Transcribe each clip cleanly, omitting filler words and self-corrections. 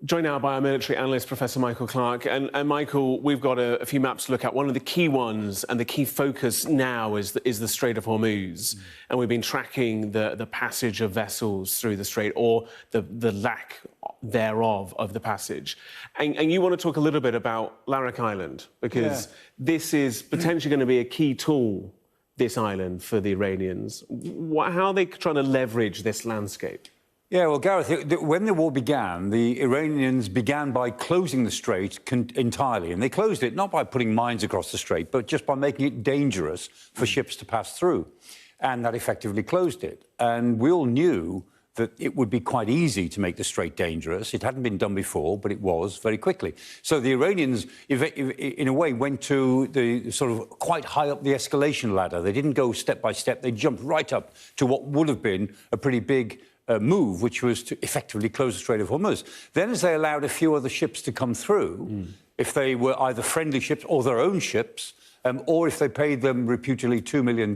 Joined now by our military analyst, Professor Michael Clark. And Michael, we've got a few maps to look at. One of the key ones and the key focus now is the Strait of Hormuz. And we've been tracking the passage of vessels through the strait, or the lack thereof of the passage. And you want to talk a little bit about Larak Island, because this is potentially going to be a key tool, this island, for the Iranians. How are they trying to leverage this landscape? Yeah, well, Gareth, when the war began, the Iranians began by closing the strait entirely. And they closed it not by putting mines across the strait, but just by making it dangerous for ships to pass through. And that effectively closed it. And we all knew that it would be quite easy to make the strait dangerous. It hadn't been done before, but it was very quickly. So the Iranians, in a way, went to the sort of quite high up the escalation ladder. They didn't go step by step. They jumped right up to what would have been a pretty big move, which was to effectively close the Strait of Hormuz. Then, as they allowed a few other ships to come through, if they were either friendly ships or their own ships, or if they paid them reputedly $2 million,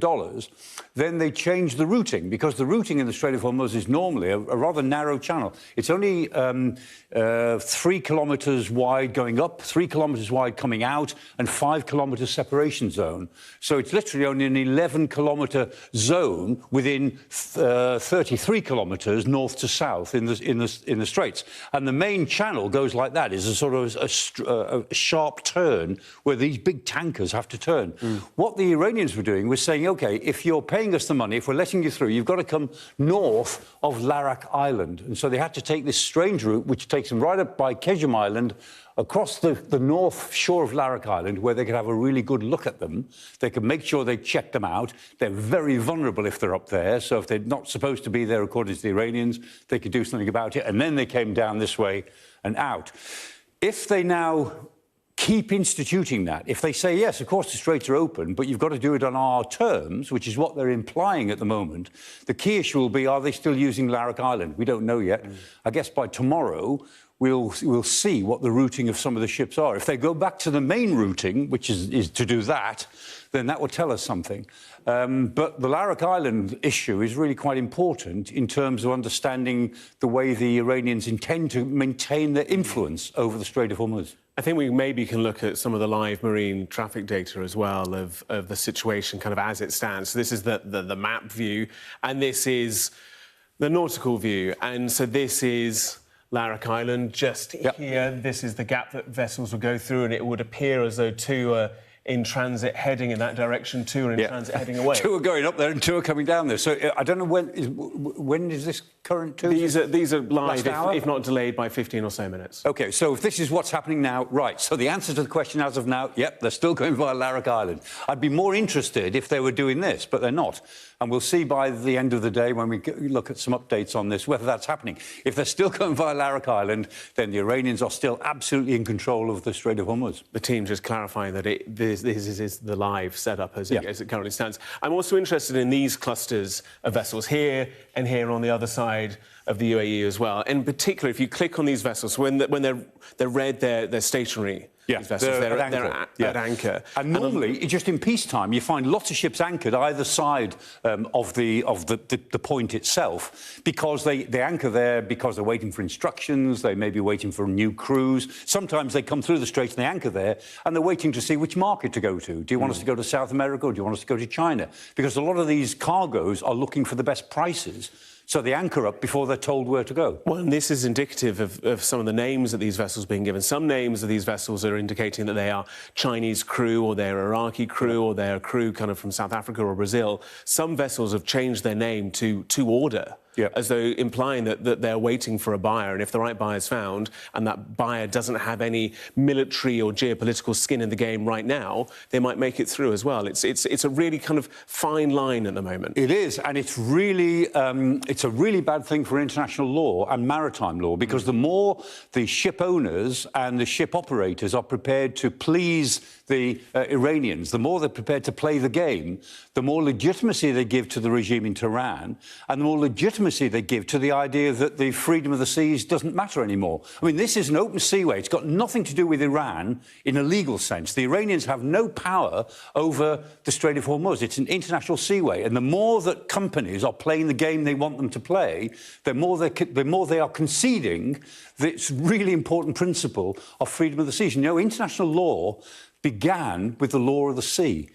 then they changed the routing, because the routing in the Strait of Hormuz is normally a rather narrow channel. It's only 3 kilometres wide going up, 3 kilometres wide coming out, and 5 kilometre separation zone. So it's literally only an 11-kilometre zone within 33 kilometres north to south in the straits. And the main channel goes like that. It's a sort of a sharp turn where these big tankers have to turn. What the Iranians were doing was saying, OK, if you're paying us the money, if we're letting you through, you've got to come north of Larak Island. And so they had to take this strange route, which takes them right up by Kejim Island, across the north shore of Larak Island, where they could have a really good look at them. They could make sure they checked them out. They're very vulnerable if they're up there. So if they're not supposed to be there, according to the Iranians, they could do something about it. And then they came down this way and out. If they now keep instituting that, if they say, yes, of course the straits are open, but you've got to do it on our terms, which is what they're implying at the moment, the key issue will be, are they still using Larak Island? We don't know yet. I guess by tomorrow, we'll see what the routing of some of the ships are. If they go back to the main routing, which is to do that, then that will tell us something. But the Larak Island issue is really quite important in terms of understanding the way the Iranians intend to maintain their influence over the Strait of Hormuz. I think we maybe can look at some of the live marine traffic data as well of the situation kind of as it stands. So this is the map view, and this is the nautical view. And so this is Larak Island just here. This is the gap that vessels will go through, and it would appear as though two are in transit heading in that direction, two are in transit heading away. Two are going up there and two are coming down there. So I don't know when is this current two? These are live, if not delayed by 15 or so minutes. OK, so if this is what's happening now, right. So the answer to the question as of now, yep, they're still going via Larak Island. I'd be more interested if they were doing this, but they're not. And we'll see by the end of the day, when we look at some updates on this, whether that's happening. If they're still going via Larak Island, then the Iranians are still absolutely in control of the Strait of Hormuz. The team just clarifying that this is the live setup as it currently stands. I'm also interested in these clusters of vessels here and here on the other side of the UAE as well. In particular, if you click on these vessels, when they're red, they're stationary. These vessels, they're at anchor. And normally, just in peacetime, you find lots of ships anchored either side of the point itself, because they anchor there because they're waiting for instructions, they may be waiting for new crews. Sometimes they come through the straits and they anchor there, and they're waiting to see which market to go to. Do you want us to go to South America, or do you want us to go to China? Because a lot of these cargoes are looking for the best prices. So they anchor up before they're told where to go. Well, and this is indicative of some of the names that these vessels are being given. Some names of these vessels are indicating that they are Chinese crew, or they're Iraqi crew, or they're crew kind of from South Africa or Brazil. Some vessels have changed their name to order. As though implying that they're waiting for a buyer, and if the right buyer is found and that buyer doesn't have any military or geopolitical skin in the game right now, they might make it through as well. It's a really kind of fine line at the moment. It is, and it's really it's a really bad thing for international law and maritime law, because the more the ship owners and the ship operators are prepared to please the Iranians, the more they're prepared to play the game, the more legitimacy they give to the regime in Tehran, and the more legitimacy legitimacy they give to the idea that the freedom of the seas doesn't matter anymore. I mean, this is an open seaway. It's got nothing to do with Iran in a legal sense. The Iranians have no power over the Strait of Hormuz. It's an international seaway. And the more that companies are playing the game they want them to play, the more they are conceding this really important principle of freedom of the seas. You know, international law began with the law of the sea.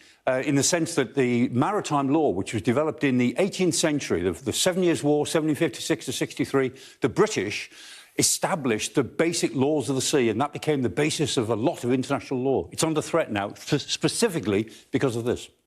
In the sense that the maritime law, which was developed in the 18th century, the 7 Years' War, 1756 to 63, the British established the basic laws of the sea, and that became the basis of a lot of international law. It's under threat now, specifically because of this.